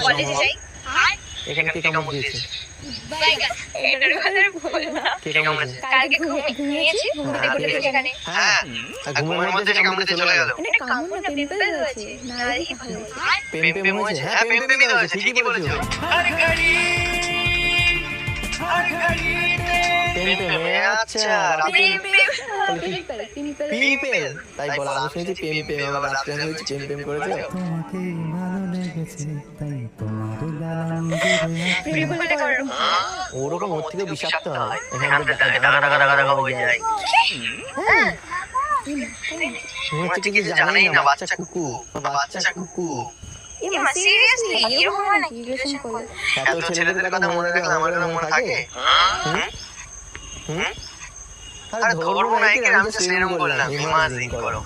কলেজে যাই। এখানে কে কামড় দিয়েছে? এটার কথা বল না। কে কামড়েছে? কালকে ঘুমিয়েছি, ঘুমতে ঘুরতে সেখানে। হ্যাঁ, ঘুমের মধ্যে যে কামড়ে চলে গেল। এটা কামড় না, পিম্পল হয়েছে। নারী ভালো হয়েছে। পেম হয়েছে? হ্যাঁ, পেম হয়েছে, ঠিকই বলেছো। পেম, আচ্ছা, পিম্পল, তাই বলা। আমি শুনেছি পেম, আবার রাত্রে আমি হয়েছি পেম করেছে। তোমাকে ভালো লেগেছে তাই তোমার লাল জুড়ে পিম্পলটা করো। ওরকম ওর থেকে বিষাক্ত হয়। এখানে দাগা হয়ে যায়। মনে হচ্ছে কিছু জানেই না, বাচ্চা কুকু। এমা সিরিয়াসলি এরকম হয় নাকি রিলেশন করলে? এত ছেলেদের কথা মনে রাখলে আমার কথা মনে থাকে? আরে ধরবো না, একে আমি তো সেরকম বললাম, ইমাজিন করো।